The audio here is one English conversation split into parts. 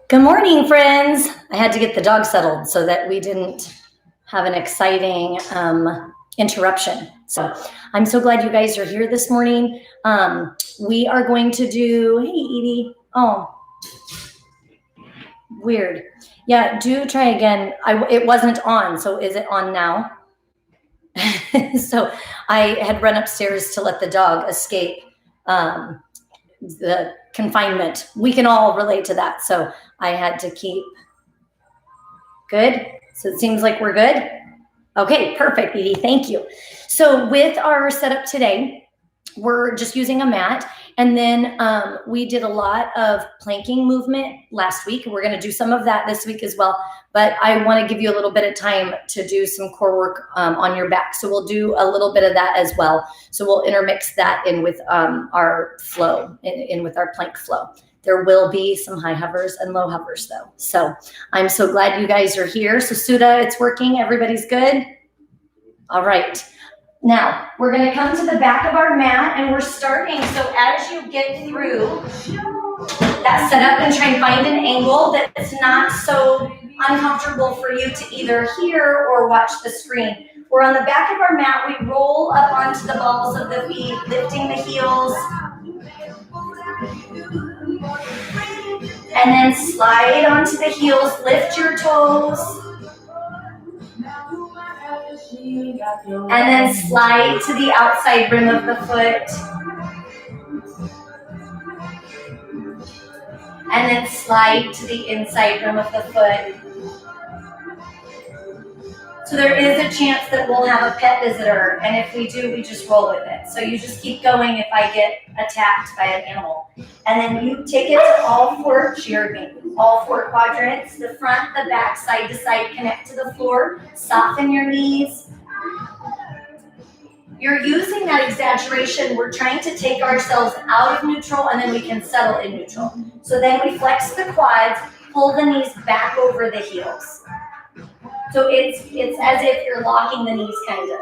Good morning, friends. I had to get the dog settled so that we didn't have an exciting interruption. So I'm so glad you guys are here this morning. We are going to do, hey, Edie. Oh, weird. Yeah, do try again. It wasn't on, so is it on now? So I had run upstairs to let the dog escape the confinement. We can all relate to that. So I had to keep good. So it seems like we're good. Okay, perfect, Edie. Thank you. So with our setup today, we're just using a mat. And then we did a lot of planking movement last week. We're going to do some of that this week as well. But I want to give you a little bit of time to do some core work on your back. So we'll do a little bit of that as well. So we'll intermix that in with our flow, in with our plank flow. There will be some high hovers and low hovers though. So I'm so glad you guys are here. So Sudha, it's working. Everybody's good? All right. Now we're going to come to the back of our mat and we're starting. So as you get through that setup and try and find an angle that's not so uncomfortable for you to either hear or watch the screen. We're on the back of our mat. We roll up onto the balls of the feet, lifting the heels. And then slide onto the heels, lift your toes. And then slide to the outside rim of the foot. And then slide to the inside rim of the foot. So there is a chance that we'll have a pet visitor, and if we do, we just roll with it. So you just keep going if I get attacked by an animal. And then you take it to all four quadrants, the front, the back, side to side, connect to the floor, soften your knees. You're using that exaggeration. We're trying to take ourselves out of neutral, and then we can settle in neutral. So then we flex the quads, pull the knees back over the heels. So it's as if you're locking the knees, kind of.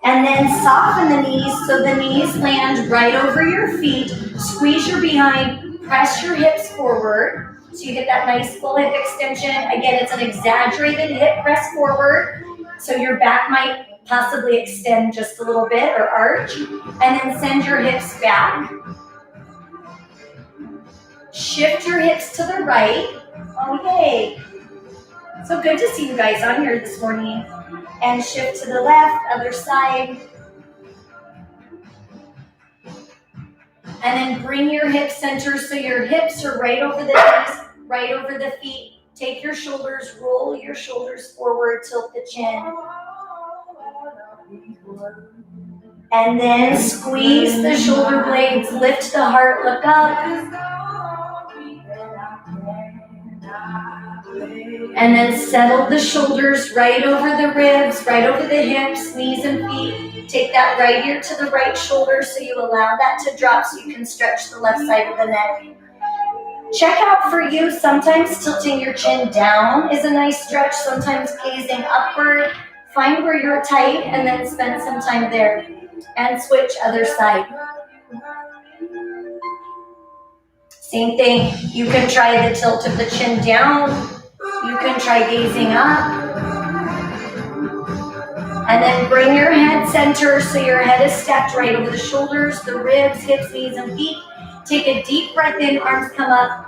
And then soften the knees so the knees land right over your feet. Squeeze your behind, press your hips forward. So you get that nice full hip extension. Again, it's an exaggerated hip press forward. So your back might possibly extend just a little bit or arch. And then send your hips back. Shift your hips to the right. Oh, yay. So good to see you guys on here this morning. And shift to the left, other side. And then bring your hip center so your hips are right over the knees, right over the feet. Take your shoulders, roll your shoulders forward, tilt the chin. And then squeeze the shoulder blades, lift the heart, look up. And then settle the shoulders right over the ribs, right over the hips, knees and feet. Take that right ear to the right shoulder so you allow that to drop so you can stretch the left side of the neck. Check out for you, sometimes tilting your chin down is a nice stretch, sometimes gazing upward. Find where you're tight and then spend some time there. And switch other side. Same thing, you can try the tilt of the chin down. You can try gazing up. And then bring your head center so your head is stacked right over the shoulders, the ribs, hips, knees, and feet. Take a deep breath in, arms come up.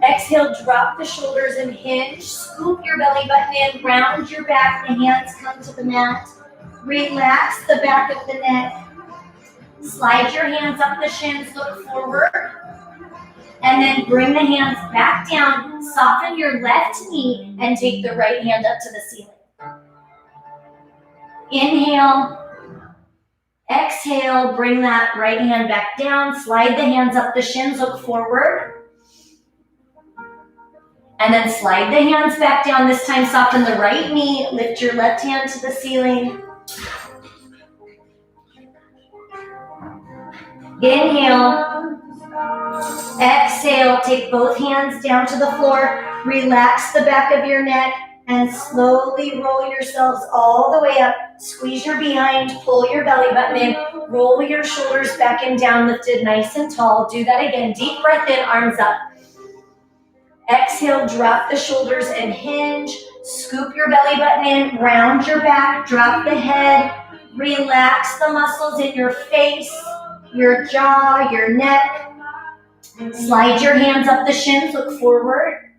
Exhale, drop the shoulders and hinge. Scoop your belly button in, round your back, the hands come to the mat. Relax the back of the neck. Slide your hands up the shins, look forward. And then bring the hands back down, soften your left knee, and take the right hand up to the ceiling. Inhale, exhale, bring that right hand back down, slide the hands up the shins, look forward. And then slide the hands back down, this time soften the right knee, lift your left hand to the ceiling. Inhale. Exhale, take both hands down to the floor, relax the back of your neck, and slowly roll yourselves all the way up. Squeeze your behind, pull your belly button in, roll your shoulders back and down, lifted nice and tall. Do that again, deep breath in, arms up. Exhale, drop the shoulders and hinge. Scoop your belly button in, round your back, drop the head. Relax the muscles in your face, your jaw, your neck. Slide your hands up the shins, look forward.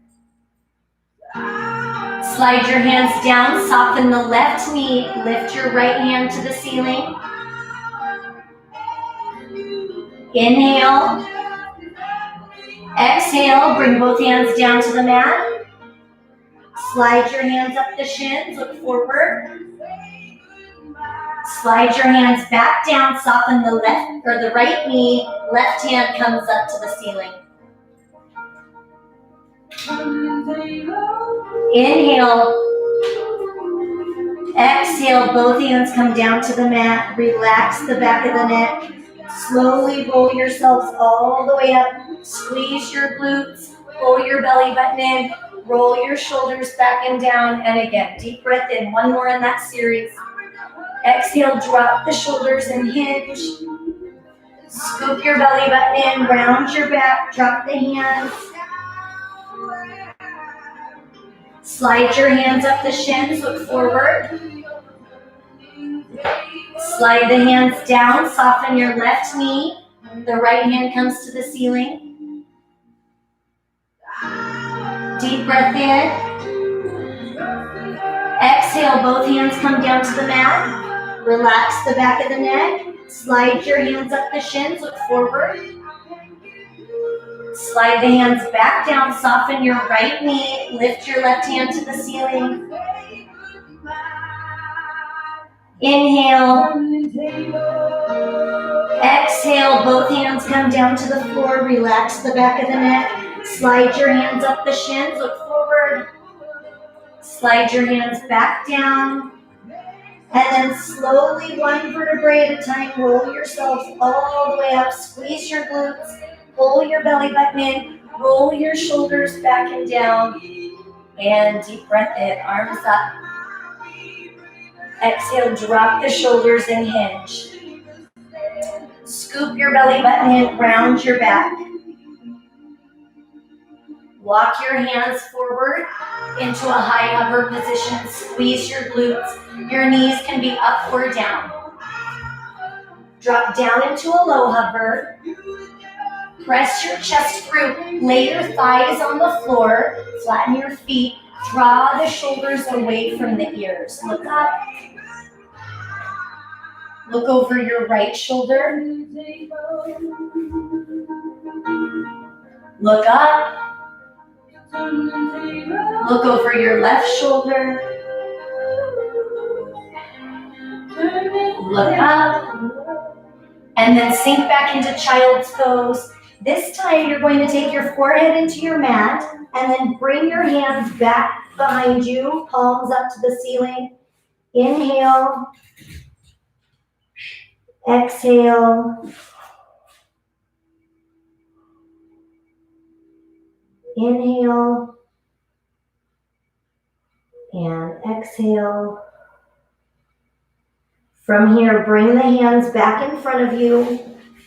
Slide your hands down, soften the left knee, lift your right hand to the ceiling. Inhale. Exhale, bring both hands down to the mat. Slide your hands up the shins, look forward. Slide your hands back down, soften the left or the right knee, left hand comes up to the ceiling. Inhale. Exhale, both hands come down to the mat. Relax the back of the neck. Slowly roll yourselves all the way up. Squeeze your glutes, pull your belly button in, roll your shoulders back and down. And again, deep breath in. One more in that series. Exhale, drop the shoulders and hinge. Scoop your belly button in, round your back, drop the hands. Slide your hands up the shins, look forward. Slide the hands down, soften your left knee. The right hand comes to the ceiling. Deep breath in. Exhale, both hands come down to the mat. Relax the back of the neck. Slide your hands up the shins, look forward. Slide the hands back down, soften your right knee, lift your left hand to the ceiling. Inhale. Exhale, both hands come down to the floor, relax the back of the neck. Slide your hands up the shins, look forward. Slide your hands back down. And then slowly, one vertebrae at a time, roll yourselves all the way up. Squeeze your glutes, pull your belly button in, roll your shoulders back and down. And deep breath in, arms up. Exhale, drop the shoulders and hinge. Scoop your belly button in, round your back. Walk your hands forward into a high hover position. Squeeze your glutes. Your knees can be up or down. Drop down into a low hover. Press your chest through. Lay your thighs on the floor. Flatten your feet. Draw the shoulders away from the ears. Look up. Look over your right shoulder. Look up. Look over your left shoulder. Look up. And then sink back into child's pose. This time you're going to take your forehead into your mat and then bring your hands back behind you, palms up to the ceiling. Inhale. Exhale. Inhale. And exhale. From here, bring the hands back in front of you.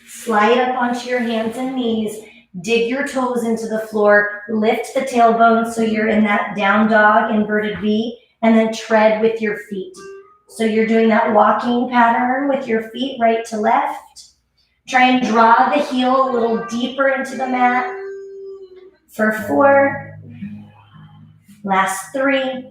Slide up onto your hands and knees. Dig your toes into the floor. Lift the tailbone so you're in that down dog, inverted V, and then tread with your feet. So you're doing that walking pattern with your feet right to left. Try and draw the heel a little deeper into the mat. For 4. Last 3.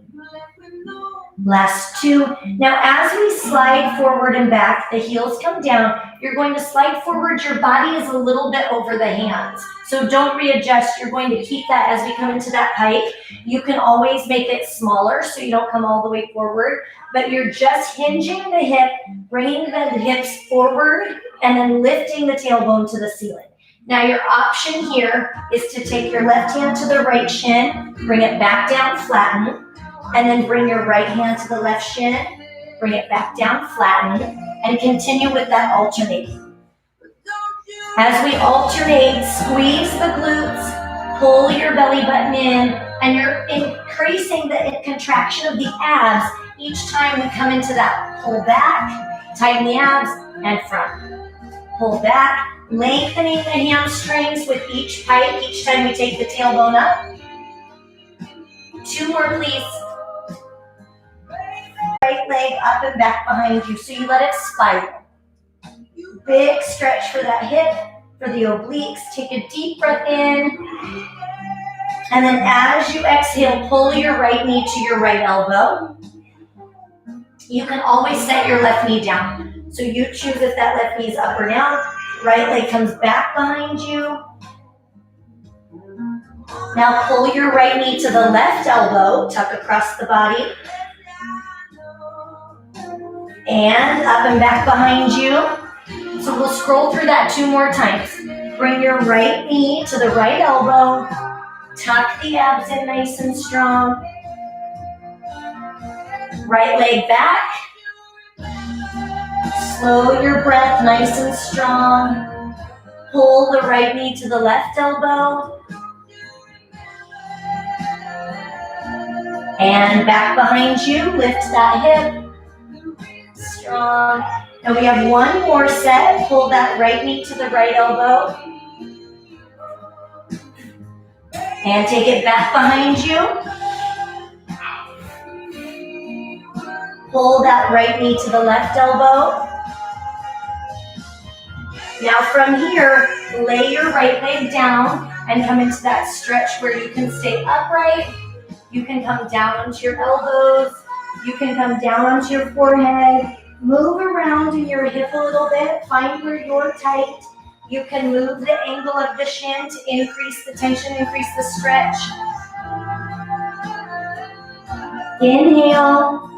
Last 2. Now as we slide forward and back, the heels come down. You're going to slide forward. Your body is a little bit over the hands. So don't readjust. You're going to keep that as we come into that pike. You can always make it smaller so you don't come all the way forward. But you're just hinging the hip, bringing the hips forward, and then lifting the tailbone to the ceiling. Now your option here is to take your left hand to the right shin, bring it back down, flatten, and then bring your right hand to the left shin, bring it back down, flatten, and continue with that alternating. As we alternate, squeeze the glutes, pull your belly button in, and you're increasing the contraction of the abs each time we come into that. Pull back, tighten the abs, and front. Pull back, lengthening the hamstrings with each pike, each time we take the tailbone up. 2 more, please. Right leg up and back behind you, so you let it spiral. Big stretch for that hip, for the obliques. Take a deep breath in. And then as you exhale, pull your right knee to your right elbow. You can always set your left knee down. So you choose if that left knee is up or down. Right leg comes back behind you. Now pull your right knee to the left elbow, tuck across the body. And up and back behind you. So we'll scroll through that 2 more times. Bring your right knee to the right elbow. Tuck the abs in nice and strong. Right leg back. Slow your breath nice and strong. Pull the right knee to the left elbow. And back behind you, lift that hip. Strong. And we have 1 more set. Pull that right knee to the right elbow. And take it back behind you. Pull that right knee to the left elbow. Now from here, lay your right leg down and come into that stretch where you can stay upright. You can come down onto your elbows. You can come down onto your forehead. Move around in your hip a little bit. Find where you're tight. You can move the angle of the shin to increase the tension, increase the stretch. Inhale.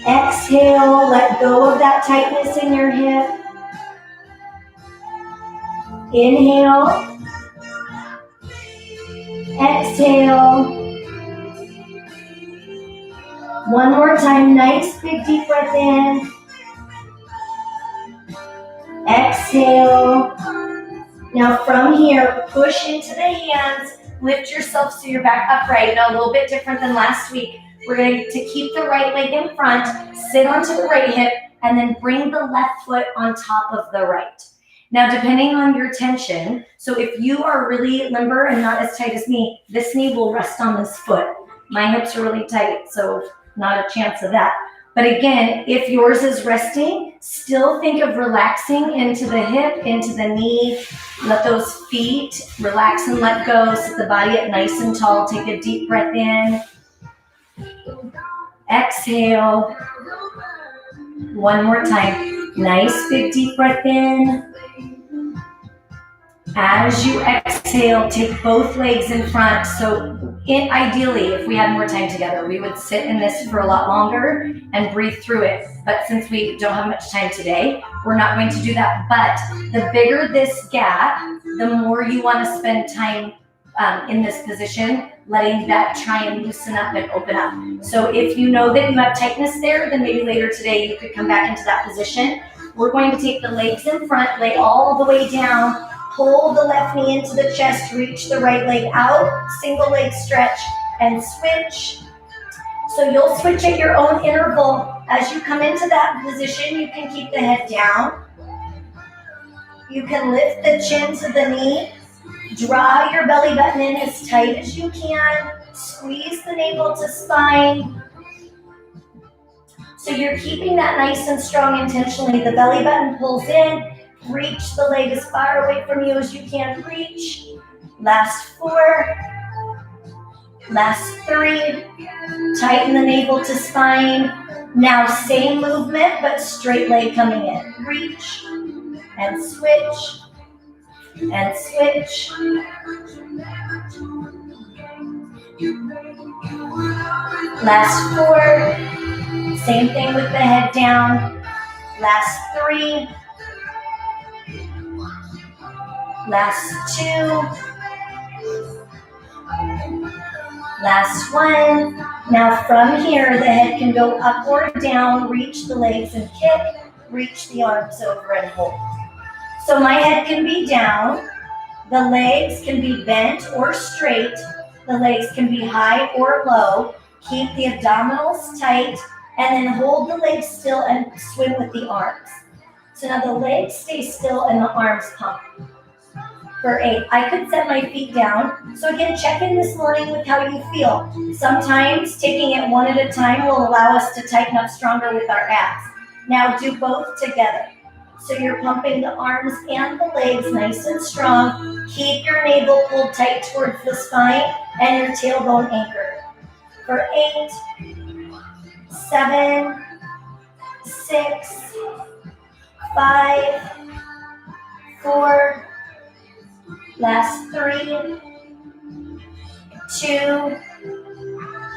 Exhale. Let go of that tightness in your hip. Inhale. Exhale. 1 more time. Nice big deep breath in. Exhale. Now from here, push into the hands. Lift yourself so you're back upright. Now a little bit different than last week. We're going to keep the right leg in front, sit onto the right hip, and then bring the left foot on top of the right. Now, depending on your tension, so if you are really limber and not as tight as me, this knee will rest on this foot. My hips are really tight, so not a chance of that. But again, if yours is resting, still think of relaxing into the hip, into the knee. Let those feet relax and let go. Sit the body up nice and tall. Take a deep breath in. Exhale. 1 more time. Nice big deep breath in. As you exhale, take both legs in front. So ideally, if we had more time together, we would sit in this for a lot longer and breathe through it. But since we don't have much time today, we're not going to do that. But the bigger this gap, the more you want to spend time in this position, letting that try and loosen up and open up. So if you know that you have tightness there, then maybe later today you could come back into that position. We're going to take the legs in front, lay all the way down, pull the left knee into the chest, reach the right leg out, single leg stretch, and switch. So you'll switch at your own interval. As you come into that position, you can keep the head down. You can lift the chin to the knee. Draw your belly button in as tight as you can. Squeeze the navel to spine. So you're keeping that nice and strong intentionally. The belly button pulls in. Reach the leg as far away from you as you can reach. Last 4. Last 3. Tighten the navel to spine. Now same movement, but straight leg coming in. Reach and switch and switch. Last 4. Same thing with the head down. Last 3. Last 2. Last 1. Now from here, the head can go up or down, reach the legs and kick, reach the arms over and hold. So my head can be down, the legs can be bent or straight, the legs can be high or low. Keep the abdominals tight and then hold the legs still and swing with the arms. So now the legs stay still and the arms pump. For 8, I could set my feet down. So again, check in this morning with how you feel. Sometimes taking it one at a time will allow us to tighten up stronger with our abs. Now do both together. So you're pumping the arms and the legs nice and strong. Keep your navel pulled tight towards the spine and your tailbone anchored. For 8, 7, 6, 5, 4, last 3, 2,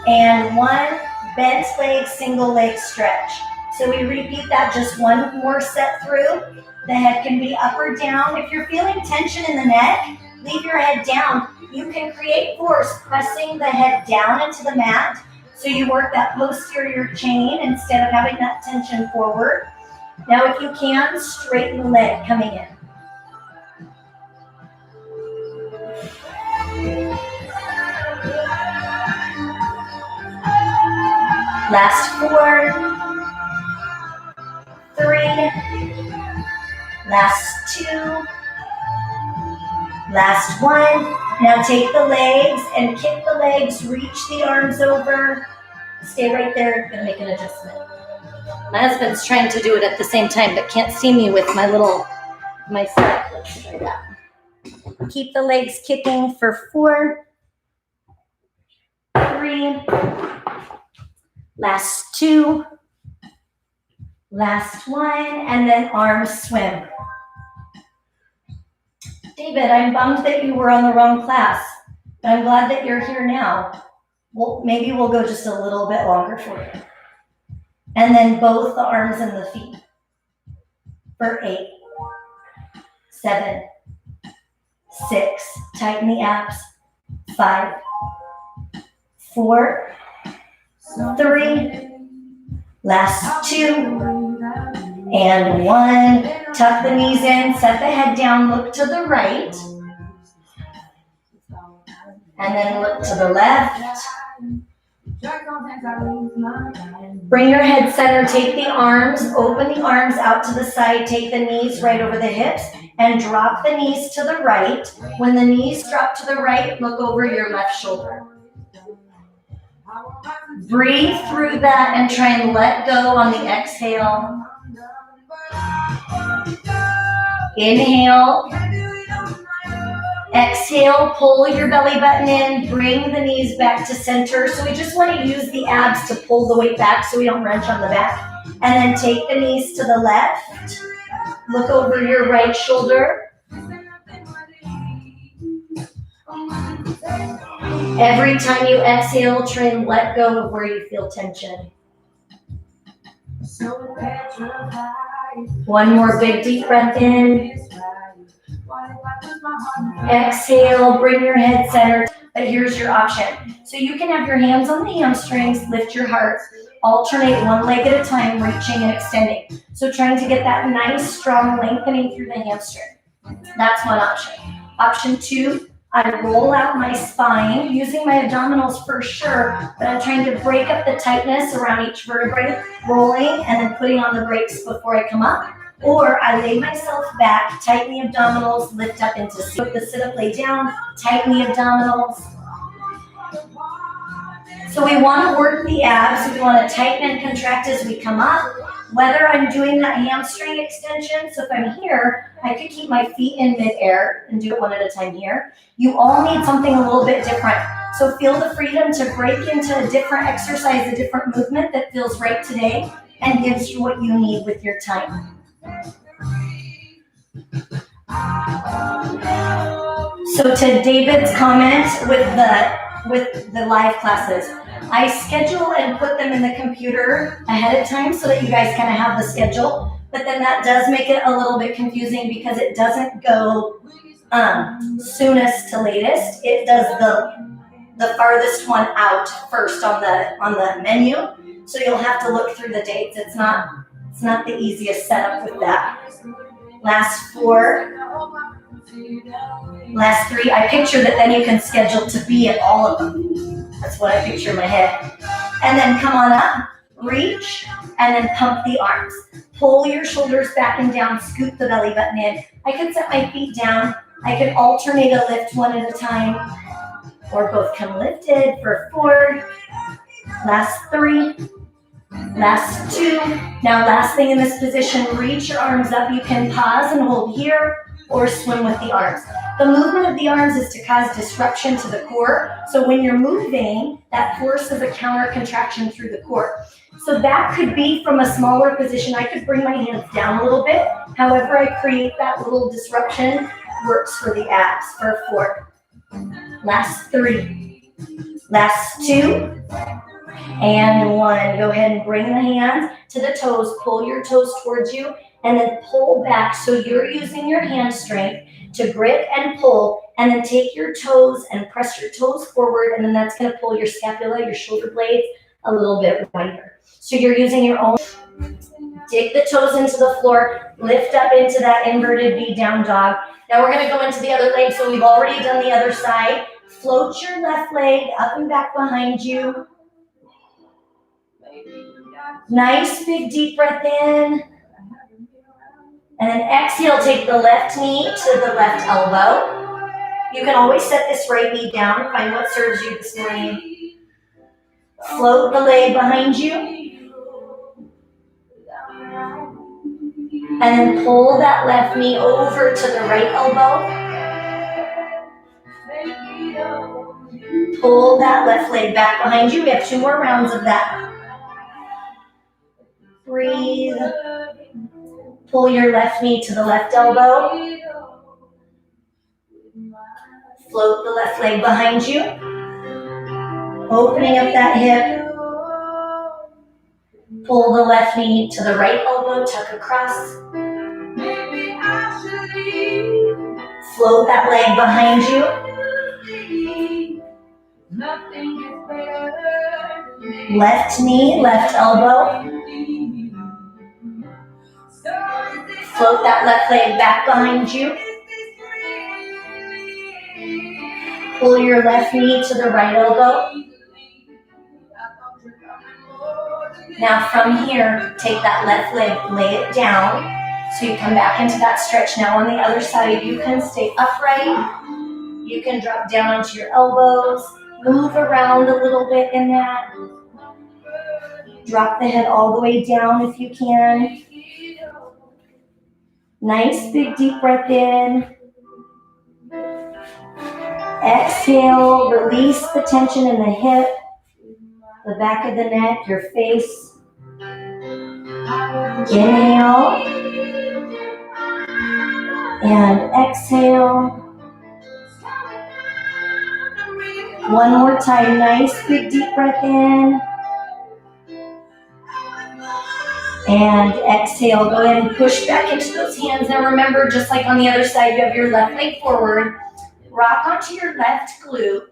and 1. Bent leg, single leg stretch. So we repeat that just one more set through. The head can be up or down. If you're feeling tension in the neck, leave your head down. You can create force pressing the head down into the mat. So you work that posterior chain instead of having that tension forward. Now if you can, straighten the leg coming in. Last 4, 3, last 2, last 1. Now take the legs and kick the legs, reach the arms over. Stay right there, I'm gonna make an adjustment. My husband's trying to do it at the same time, but can't see me with my set. Let's try that. Keep the legs kicking for 4, 3, last 2, last 1, and then arms swim. David, I'm bummed that you were on the wrong class, but I'm glad that you're here now. Well, maybe we'll go just a little bit longer for you. And then both the arms and the feet. For 8, 7, 6, tighten the abs. 5, 4, 3, last 2, and 1. Tuck the knees in, set the head down, look to the right, and then look to the left. Bring your head center, take the arms, open the arms out to the side, take the knees right over the hips, and drop the knees to the right. When the knees drop to the right, look over your left shoulder. Breathe through that and try and let go on the exhale. Inhale. Exhale, pull your belly button in, bring the knees back to center. So we just want to use the abs to pull the weight back so we don't wrench on the back. And then take the knees to the left. Look over your right shoulder. Every time you exhale, try and let go of where you feel tension. One more big deep breath in. Exhale, bring your head center. But here's your option. So you can have your hands on the hamstrings, lift your heart, alternate one leg at a time, reaching and extending. So trying to get that nice, strong lengthening through the hamstring. That's one option. Option 2, I roll out my spine, using my abdominals for sure, but I'm trying to break up the tightness around each vertebrae, rolling and then putting on the brakes before I come up. Or I lay myself back, tighten the abdominals, lift up into seat. Put the sit up, lay down, tighten the abdominals. So we want to work the abs, we want to tighten and contract as we come up. Whether I'm doing that hamstring extension, so if I'm here, I could keep my feet in midair and do it one at a time here. You all need something a little bit different. So feel the freedom to break into a different exercise, a different movement that feels right today and gives you what you need with your time. So to David's comment with the live classes, I schedule and put them in the computer ahead of time so that you guys kind of have the schedule, but then that does make it a little bit confusing because it doesn't go soonest to latest. It does the farthest one out first on the menu, so you'll have to look through the dates. It's not the easiest setup with that. Last 4. Last 3. I picture that then you can schedule to be at all of them. That's what I picture in my head. And then come on up, reach, and then pump the arms. Pull your shoulders back and down, scoop the belly button in. I could set my feet down, I can alternate a lift one at a time, or both come lifted for 4, last 3, last 2. Now last thing in this position, reach your arms up. You can pause and hold here or swim with the arms. The movement of the arms is to cause disruption to the core. So when you're moving, that forces a counter contraction through the core. So that could be from a smaller position. I could bring my hands down a little bit. However I create that little disruption works for the abs for 4. Last 3. Last 2. And 1. Go ahead and bring the hands to the toes. Pull your toes towards you and then pull back. So you're using your hand strength to grip and pull, and then take your toes and press your toes forward, and then that's going to pull your scapula, your shoulder blades a little bit wider. So you're using your own. Dig the toes into the floor, lift up into that inverted V down dog. Now we're going to go into the other leg. So we've already done the other side. Float your left leg up and back behind you. Nice big deep breath in. And then exhale, take the left knee to the left elbow. You can always set this right knee down. Find what serves you this morning. Float the leg behind you. And then pull that left knee over to the right elbow. Pull that left leg back behind you. We have 2 more rounds of that. Breathe. Pull your left knee to the left elbow. Float the left leg behind you. Opening up that hip. Pull the left knee to the right elbow, tuck across. Float that leg behind you. Left knee, left elbow. Float that left leg back behind you. Pull your left knee to the right elbow. Now from here, take that left leg, lay it down. So you come back into that stretch. Now on the other side, you can stay upright. You can drop down onto your elbows. Move around a little bit in that. Drop the head all the way down if you can. Nice big deep breath in. Exhale, release the tension in the hip, the back of the neck, your face. Inhale. And exhale. One more time, nice big deep breath in. And exhale, go ahead and push back into those hands. Now remember, just like on the other side, you have your left leg forward. Rock onto your left glute,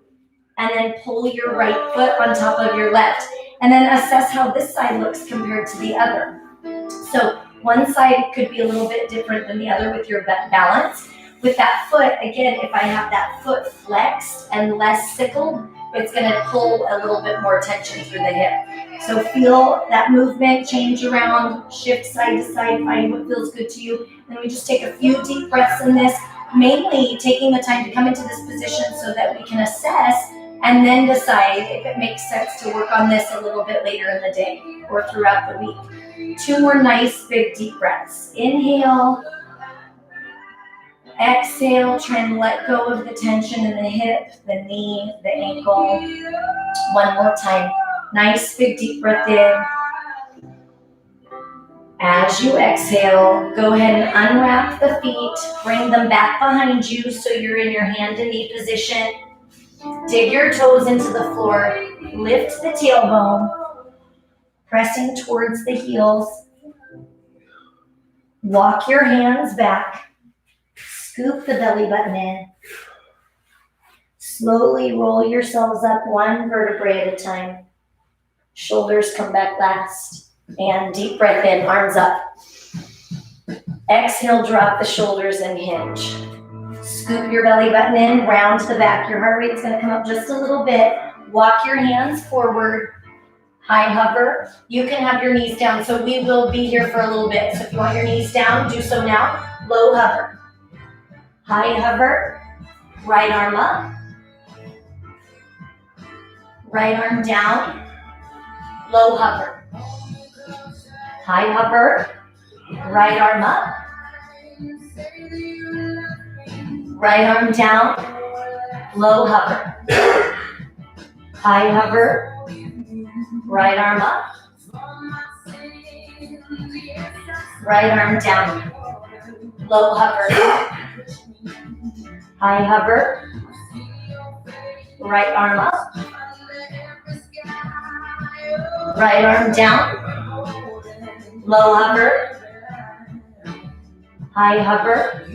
and then pull your right foot on top of your left. And then assess how this side looks compared to the other. So one side could be a little bit different than the other with your balance. With that foot, again, if I have that foot flexed and less sickled, it's going to pull a little bit more tension through the hip. So feel that movement, change around, shift side to side, find what feels good to you. And we just take a few deep breaths in this, mainly taking the time to come into this position so that we can assess and then decide if it makes sense to work on this a little bit later in the day or throughout the week. 2 more nice big deep breaths. Inhale. Exhale, try and let go of the tension in the hip, the knee, the ankle. One more time. Nice big deep breath in. As you exhale, go ahead and unwrap the feet. Bring them back behind you so you're in your hand and knee position. Dig your toes into the floor. Lift the tailbone, pressing towards the heels. Walk your hands back. Scoop the belly button in. Slowly roll yourselves up 1 vertebrae at a time. Shoulders come back last. And deep breath in, arms up. Exhale, drop the shoulders and hinge. Scoop your belly button in, round to the back. Your heart rate's gonna come up just a little bit. Walk your hands forward. High hover. You can have your knees down, so we will be here for a little bit. So if you want your knees down, do so now. Low hover. High hover, right arm up, right arm down, low hover. High hover, right arm up, right arm down, low hover. High hover, right arm up, right arm down, low hover. High hover, right arm up, right arm down, low hover. High hover,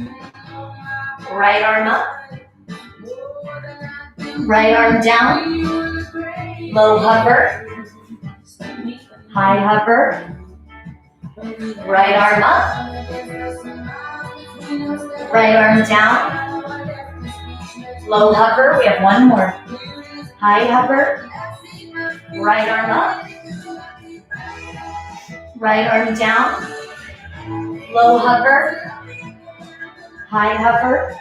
right arm up, right arm down, low hover. High hover, right arm up, right arm down, low hover. We have one more. High hover, right arm up, right arm down, low hover. High hover,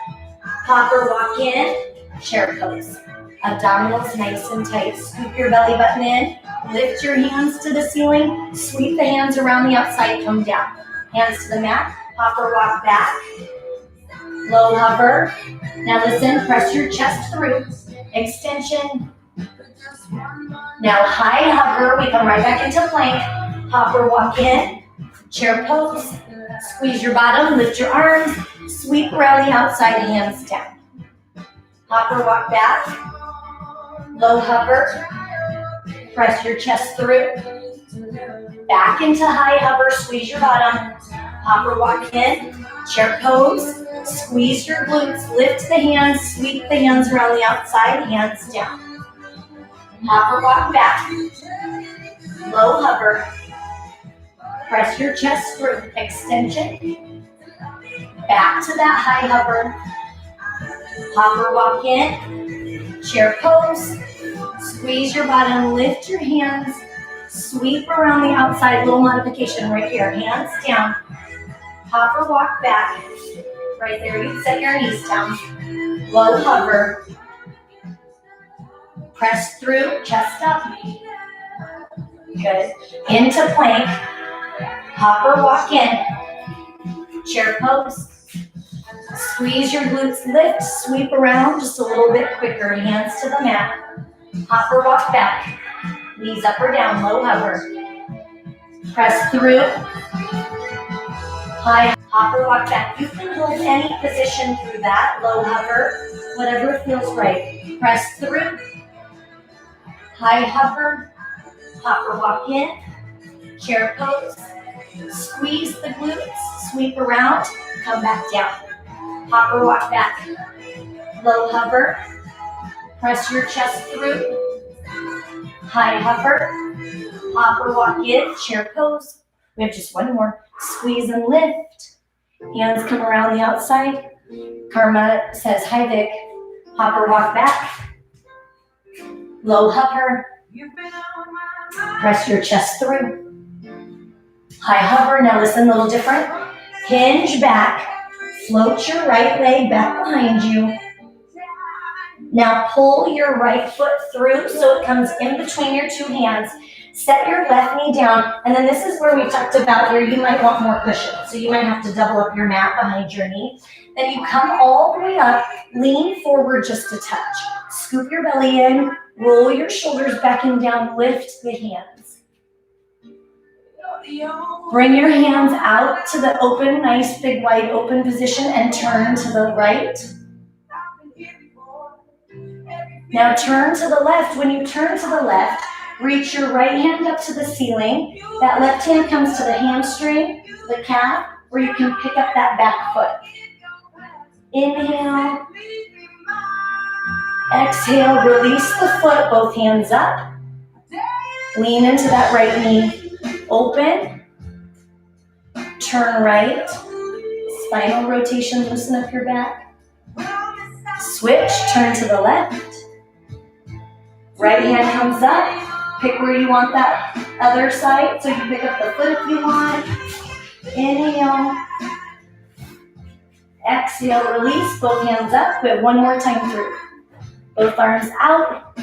popper walk in, chair pose. Abdominals nice and tight. Scoop your belly button in. Lift your hands to the ceiling. Sweep the hands around the outside. Come down. Hands to the mat. Popper walk back. Low hover. Now listen. Press your chest through. Extension. Now high hover. We come right back into plank. Popper walk in. Chair pose. Squeeze your bottom. Lift your arms. Sweep around the outside. Hands down. Popper walk back. Low hover. Press your chest through. Back into high hover. Squeeze your bottom. Popper walk in. Chair pose. Squeeze your glutes. Lift the hands. Sweep the hands around the outside. Hands down. Popper walk back. Low hover. Press your chest through. Extension. Back to that high hover. Popper walk in. Chair pose. Squeeze your bottom. Lift your hands. Sweep around the outside. Little modification right here. Hands down. Popper walk back. Right there. You set your knees down. Low hover. Press through. Chest up. Good. Into plank. Popper walk in. Chair pose. Squeeze your glutes, lift, sweep around just a little bit quicker. Hands to the mat. Popper walk back. Knees up or down, low hover. Press through. High popper walk back. You can hold any position through that. Low hover, whatever feels right. Press through. High hover. Popper walk in. Chair pose. Squeeze the glutes, sweep around, come back down. Popper walk back. Low hover. Press your chest through. High hover. Popper walk in. Chair pose. We have just one more. Squeeze and lift. Hands come around the outside. Karma says, hi Vic. Popper walk back. Low hover. Press your chest through. High hover. Now listen, a little different. Hinge back. Float your right leg back behind you. Now pull your right foot through so it comes in between your two hands. Set your left knee down. And then this is where we talked about here, you might want more cushion. So you might have to double up your mat behind your knee. Then you come all the way up, lean forward just a touch. Scoop your belly in, roll your shoulders back and down, lift the hands. Bring your hands out to the open, nice big wide open position and turn to the right. Now turn to the left. When you turn to the left, reach your right hand up to the ceiling. That left hand comes to the hamstring, the calf, where you can pick up that back foot. Inhale. Exhale, release the foot, both hands up. Lean into that right knee. Open, turn right, spinal rotation, loosen up your back. Switch, turn to the left. Right hand comes up, pick where you want that other side, so you pick up the foot if you want. Inhale. Exhale, release, both hands up. We have one more time through. Both arms out.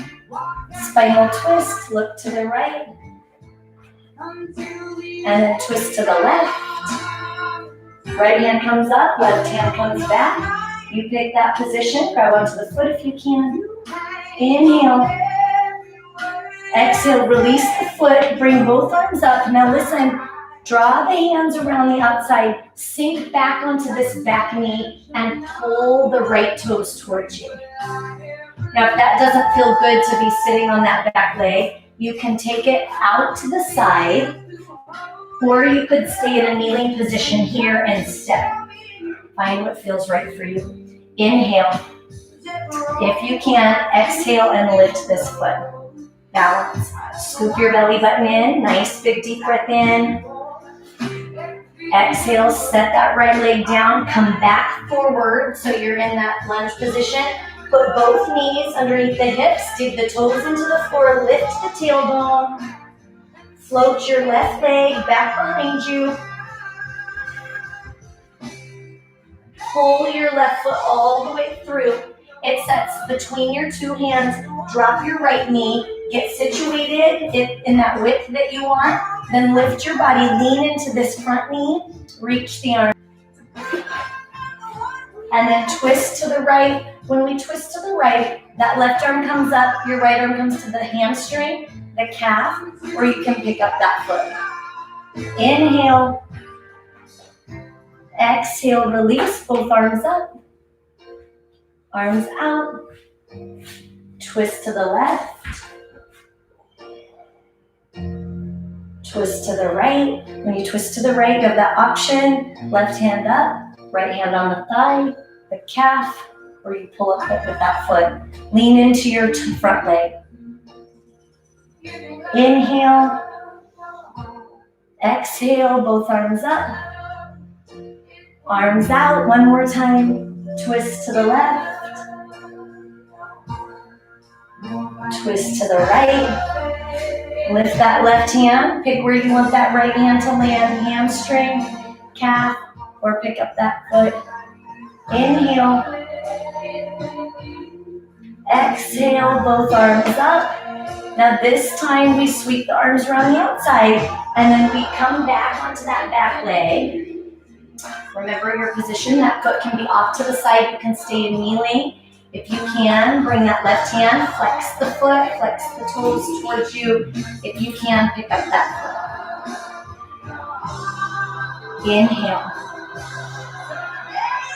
Spinal twist, look to the right. And then twist to the left. Right hand comes up, left hand comes back. You pick that position, grab onto the foot if you can. Inhale. Exhale, release the foot, bring both arms up. Now listen, draw the hands around the outside, sink back onto this back knee, and pull the right toes towards you. Now, if that doesn't feel good to be sitting on that back leg, you can take it out to the side, or you could stay in a kneeling position here and step. Find what feels right for you. Inhale. If you can, exhale and lift this foot. Balance. Scoop your belly button in. Nice big deep breath in. Exhale, set that right leg down. Come back forward so you're in that lunge position. Put both knees underneath the hips. Dig the toes into the floor. Lift the tailbone. Float your left leg back behind you. Pull your left foot all the way through. It sets between your two hands. Drop your right knee. Get situated in that width that you want. Then lift your body. Lean into this front knee. Reach the arm. And then twist to the right. When we twist to the right, that left arm comes up. Your right arm comes to the hamstring, the calf, or you can pick up that foot. Inhale. Exhale, release. Both arms up. Arms out. Twist to the left. Twist to the right. When you twist to the right, you have that option. Left hand up, right hand on the thigh, the calf, or you pull up with that foot. Lean into your front leg. Inhale. Exhale, both arms up. Arms out, one more time. Twist to the left. Twist to the right. Lift that left hand. Pick where you want that right hand to land. Hamstring, calf, or pick up that foot. Inhale. Exhale, both arms up. Now this time we sweep the arms around the outside, and then we come back onto that back leg. Remember your position. That foot can be off to the side. You can stay in kneeling. If you can, bring that left hand, flex the foot, flex the toes towards you. If you can, pick up that foot. Inhale.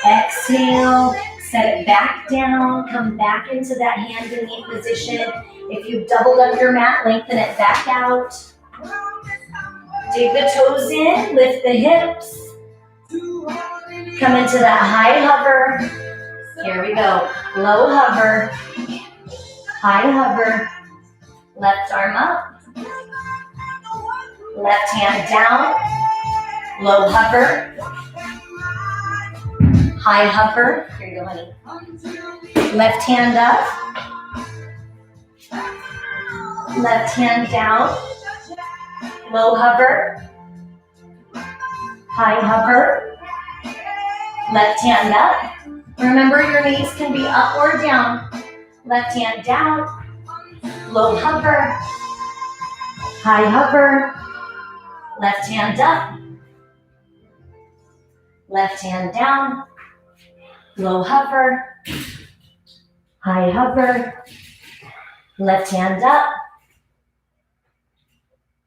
Exhale. Set it back down. Come back into that hand and knee position. If you've doubled up your mat, lengthen it back out. Dig the toes in. Lift the hips. Come into that high hover. Here we go. Low hover. High hover. Left arm up. Left hand down. Low hover. High hover. Here you go, honey. Left hand up. Left hand down. Low hover. High hover. Left hand up. Remember, your knees can be up or down. Left hand down. Low hover. High hover. Left hand up. Left hand down. Low hover. High hover. Left hand up.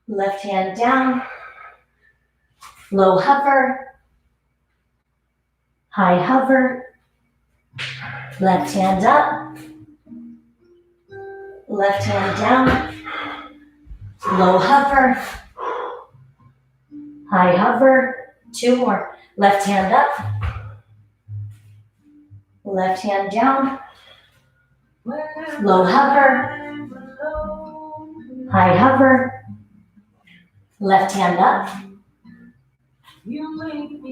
Left hand down. Low hover. High hover. Left hand up. Left hand down. Low hover. High hover. Two more. Left hand up. Left hand down. Low hover. High hover. Left hand up.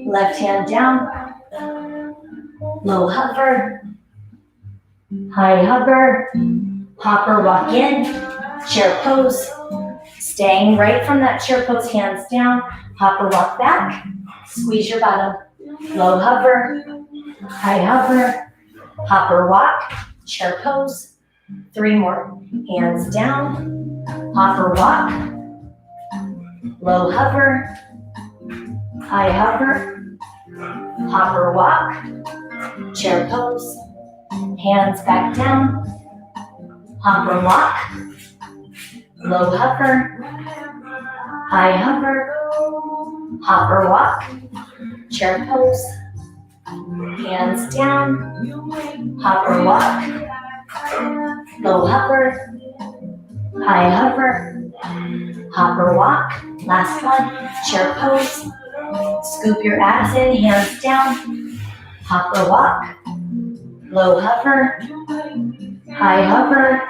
Left hand down. Low hover. High hover. Hopper walk in. Chair pose. Staying right from that chair pose, hands down. Hopper walk back. Squeeze your bottom. Low hover. high hover, hopper walk, chair pose. 3 more. Hands down, hopper walk, low hover, high hover, hopper walk, chair pose. Hands back down, hopper walk, low hover, high hover, hopper walk, chair pose. Hands down, hopper walk, low hover, high hover, hopper walk. Last one, chair pose. Scoop your abs in, hands down, hopper walk, low hover, high hover.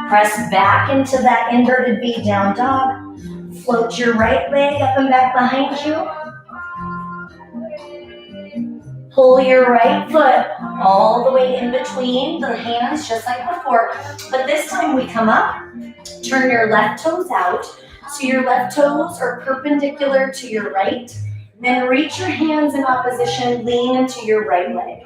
Press back into that inverted V, down dog. Float your right leg up and back behind you. Pull your right foot all the way in between the hands, just like before. But this time we come up, turn your left toes out. So your left toes are perpendicular to your right. Then reach your hands in opposition, lean into your right leg.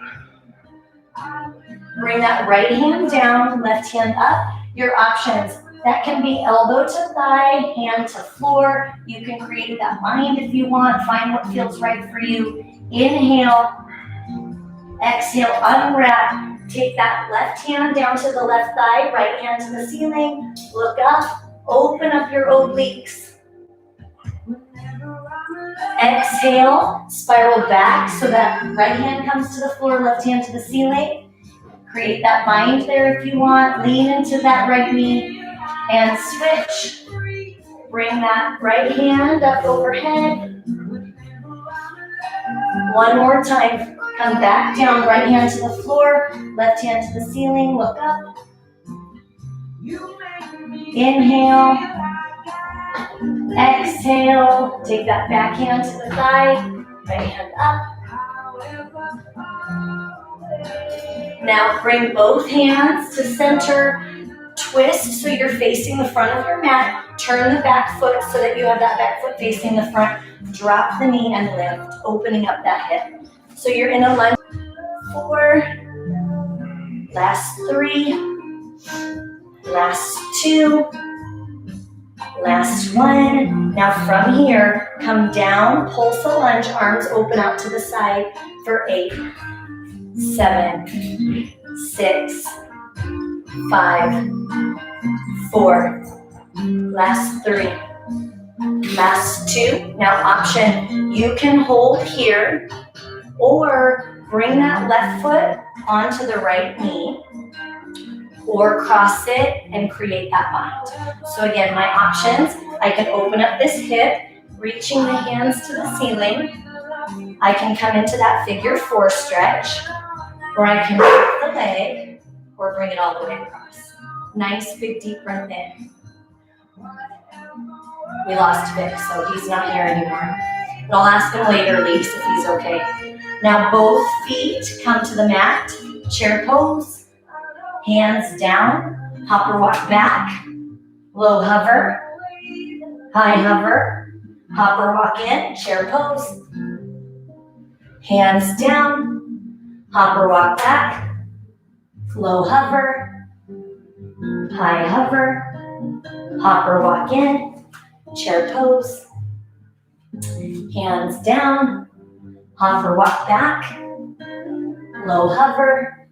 Bring that right hand down, left hand up. Your options, that can be elbow to thigh, hand to floor. You can create that mind if you want. Find what feels right for you. Inhale. Exhale, unwrap. Take that left hand down to the left thigh, right hand to the ceiling. Look up, open up your obliques. Exhale, spiral back so that right hand comes to the floor, left hand to the ceiling. Create that bind there if you want. Lean into that right knee and switch. Bring that right hand up overhead. One more time. Come back down, right hand to the floor, left hand to the ceiling, look up. Inhale. Exhale. Take that back hand to the thigh, right hand up. Now bring both hands to center. Twist so you're facing the front of your mat. Turn the back foot so that you have that back foot facing the front. Drop the knee and lift, opening up that hip. So you're in a lunge. 4, last 3, last 2, last 1. Now from here, come down, pulse a lunge, arms open out to the side for 8, 7, 6, 5, 4, last 3, last 2. Now option, you can hold here or bring that left foot onto the right knee or cross it and create that bind. So again, my options, I can open up this hip, reaching the hands to the ceiling. I can come into that figure 4 stretch, or I can lift the leg or bring it all the way across. Nice big deep breath in. We lost Vic, so he's not here anymore. But I'll ask him later, Lise, if he's okay. Now both feet come to the mat, chair pose, hands down, hopper walk back, low hover, high hover, hopper walk in, chair pose, hands down, hopper walk back, low hover, high hover, hopper walk in, chair pose, hands down, hopper walk back, low hover,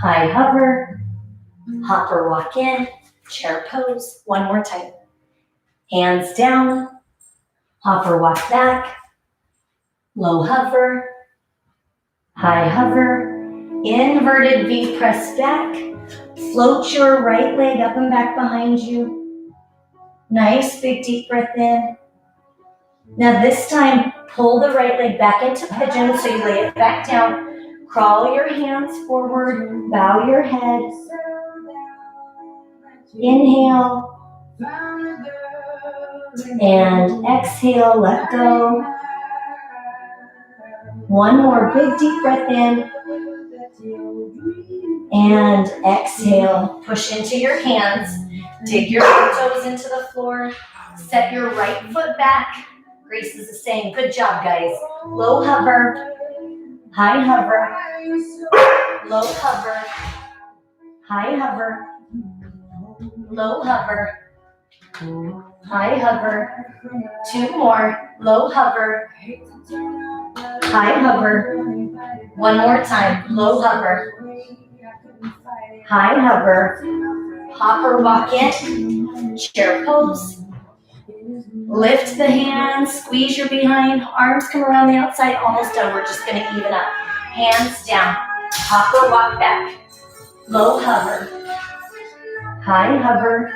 high hover, hopper walk in, chair pose. One more time. Hands down, hopper walk back, low hover, high hover, inverted V, press back, float your right leg up and back behind you. Nice big deep breath in. Now this time, pull the right leg back into pigeon so you lay it back down. Crawl your hands forward, bow your head. Inhale. And exhale, let go. One more big deep breath in. And exhale, push into your hands. Dig your toes into the floor. Set your right foot back. Grace is saying, good job, guys. Low hover, high hover, low hover, high hover, low hover, high hover. 2 more, low hover, high hover. 1 more time, low hover, high hover, hopper walk in, chair pose. Lift the hands, squeeze your behind, arms come around the outside, almost done. We're just gonna even up. Hands down, hopper walk back, low hover, high hover,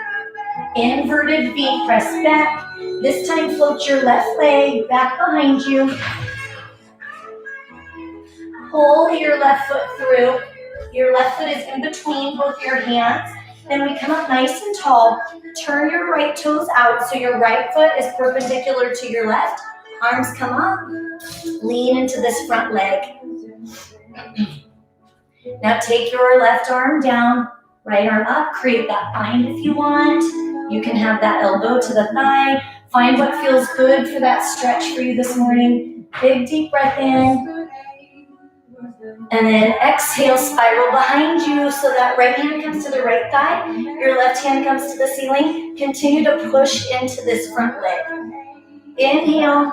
inverted V, press back. This time float your left leg back behind you. Pull your left foot through. Your left foot is in between both your hands. Then we come up nice and tall. Turn your right toes out so your right foot is perpendicular to your left. Arms come up. Lean into this front leg. Now take your left arm down, right arm up. Create that bind if you want. You can have that elbow to the thigh. Find what feels good for that stretch for you this morning. Big deep breath in. And then exhale, spiral behind you so that right hand comes to the right thigh. Your left hand comes to the ceiling. Continue to push into this front leg. Inhale.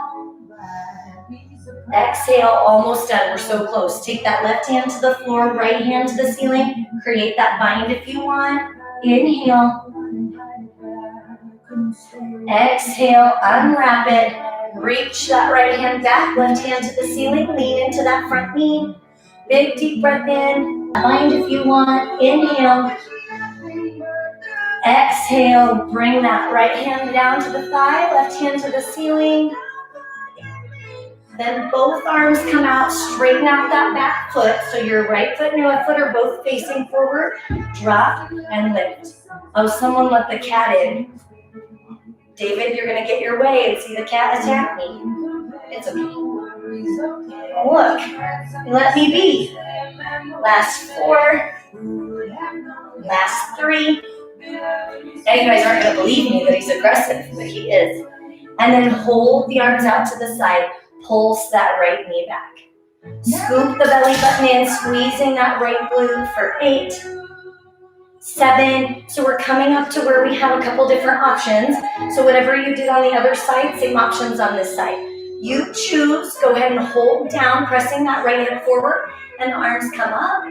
Exhale, almost done. We're so close. Take that left hand to the floor, right hand to the ceiling. Create that bind if you want. Inhale. Exhale, unwrap it. Reach that right hand back, left hand to the ceiling. Lean into that front knee. Big deep breath in. Bind if you want. Inhale. Exhale. Bring that right hand down to the thigh, left hand to the ceiling. Then both arms come out. Straighten out that back foot. So your right foot and your left foot are both facing forward. Drop and lift. Oh, someone let the cat in. David, you're going to get your way and see the cat attack me. It's okay. Look, let me be. Last 4. Last 3. Now you guys aren't going to believe me that he's aggressive, but he is. And then hold the arms out to the side. Pulse that right knee back. Scoop the belly button in, squeezing that right glute for 8, 7. So we're coming up to where we have a couple different options. So whatever you did on the other side, same options on this side. You choose, go ahead and hold down, pressing that right hip forward, and arms come up.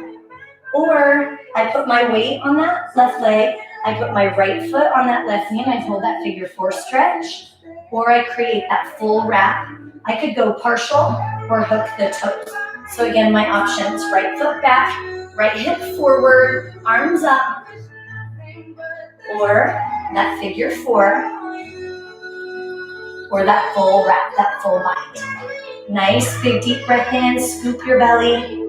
Or I put my weight on that left leg, I put my right foot on that left knee, and I hold that figure 4 stretch. Or I create that full wrap. I could go partial or hook the toes. So again, my options, right foot back, right hip forward, arms up, or that figure 4, or that full wrap, that full bind. Nice, big deep breath in, scoop your belly.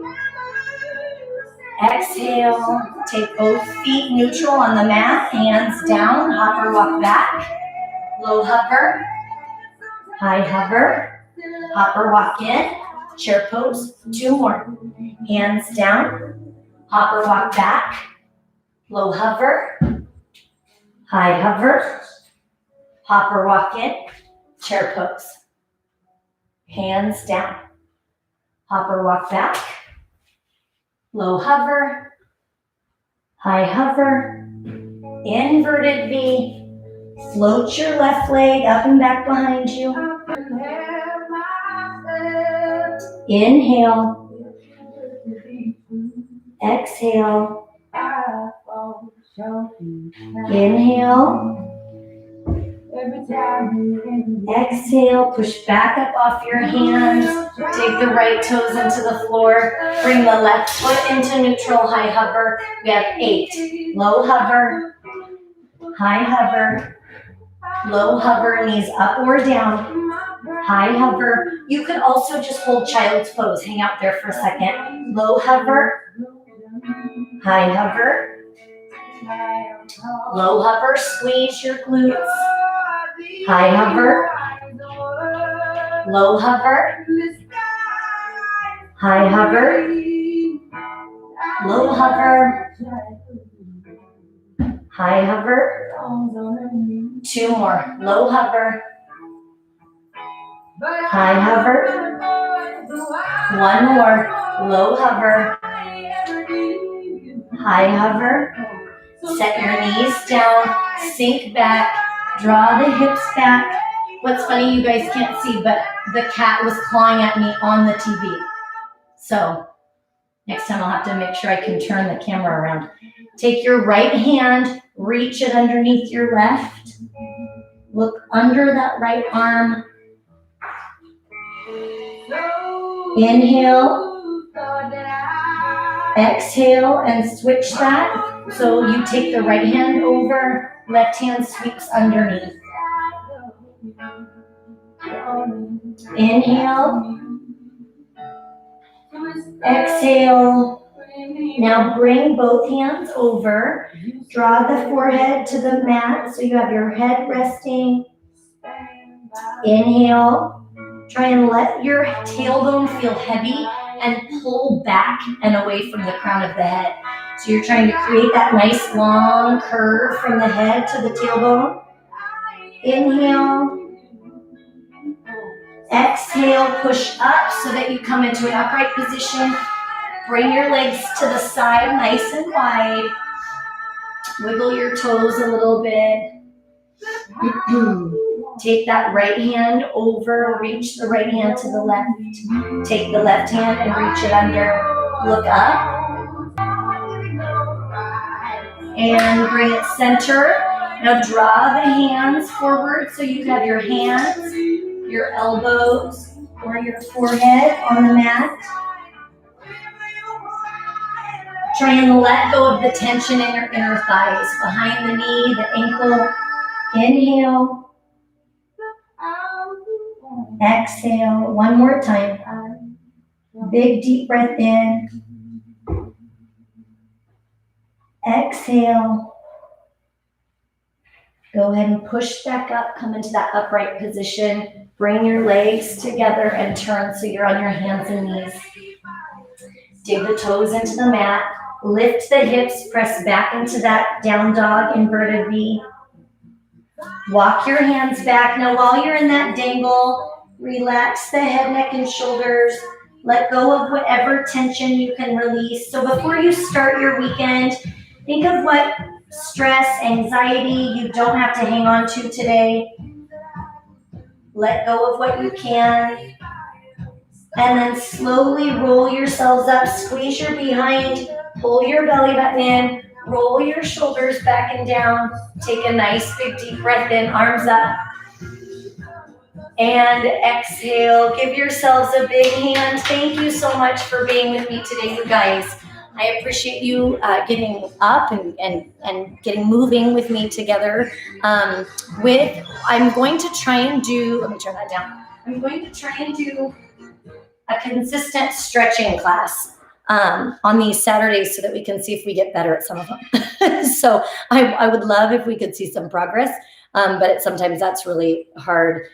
Exhale, take both feet neutral on the mat, hands down, hopper walk back, low hover, high hover, hopper walk in, chair pose, 2 more. Hands down, hopper walk back, low hover, high hover, hopper walk in, chair pose. Hands down, hopper walk back, low hover, high hover, inverted V. Float your left leg up and back behind you. Inhale. Exhale. Inhale. Exhale. Push back up off your hands. Take the right toes into the floor. Bring the left foot into neutral high hover. We have 8. Low hover. High hover. Low hover, knees up or down. High hover. You could also just hold child's pose. Hang out there for a second. Low hover. High hover. Low hover. Squeeze your glutes. High hover. Low hover. High hover. Low hover. High hover. 2 more. Low hover. High hover. One more. Low hover. High hover. Set your knees down. Sink back. Draw the hips back. What's funny, you guys can't see, but the cat was clawing at me on the TV. So next time I'll have to make sure I can turn the camera around. Take your right hand, reach it underneath your left. Look under that right arm. Inhale. Exhale and switch that. So you take the right hand over, left hand sweeps underneath. Inhale. Exhale. Now bring both hands over. Draw the forehead to the mat so you have your head resting. Inhale. Try and let your tailbone feel heavy and pull back and away from the crown of the head. So you're trying to create that nice long curve from the head to the tailbone. Inhale. Exhale, push up so that you come into an upright position. Bring your legs to the side, nice and wide. Wiggle your toes a little bit. Take that right hand over, reach the right hand to the left. Take the left hand and reach it under. Look up. And bring it center. Now draw the hands forward so you have your hands, your elbows, or your forehead on the mat. Try and let go of the tension in your inner thighs, behind the knee, the ankle. Inhale. Exhale. One more time. Big deep breath in. Exhale. Go ahead and push back up. Come into that upright position. Bring your legs together and turn so you're on your hands and knees. Dig the toes into the mat. Lift the hips. Press back into that down dog, inverted V. Walk your hands back. Now while you're in that dangle, relax the head, neck, and shoulders. Let go of whatever tension you can release. So before you start your weekend, think of what stress, anxiety you don't have to hang on to today. Let go of what you can. And then slowly roll yourselves up. Squeeze your behind. Pull your belly button in. Roll your shoulders back and down. Take a nice big deep breath in. Arms up. And exhale. Give yourselves a big hand. Thank you so much for being with me today, you guys. I appreciate you getting up and getting moving with me together. I'm going to try and do, let me turn that down. I'm going to try and do a consistent stretching class on these Saturdays so that we can see if we get better at some of them. So I would love if we could see some progress, but sometimes that's really hard.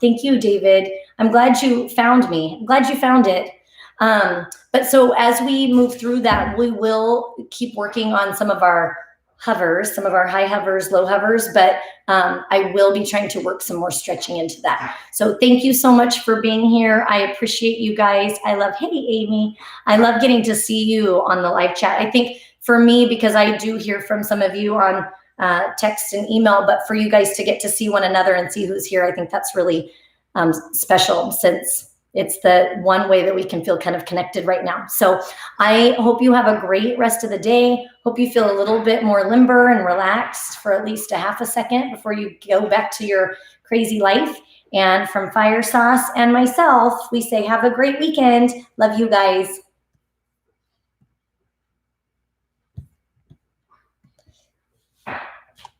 Thank you, David. I'm glad you found me. I'm glad you found it. But so as we move through that, we will keep working on some of our hovers, some of our high hovers, low hovers, but I will be trying to work some more stretching into that. So thank you so much for being here. I appreciate you guys. Hey, Amy. I love getting to see you on the live chat. I think for me, because I do hear from some of you on text and email, but for you guys to get to see one another and see who's here, I think that's really special, since it's the one way that we can feel kind of connected right now. So I hope you have a great rest of the day. Hope you feel a little bit more limber and relaxed for at least a half a second before you go back to your crazy life. And from Fire Sauce and myself, we say have a great weekend. Love you guys.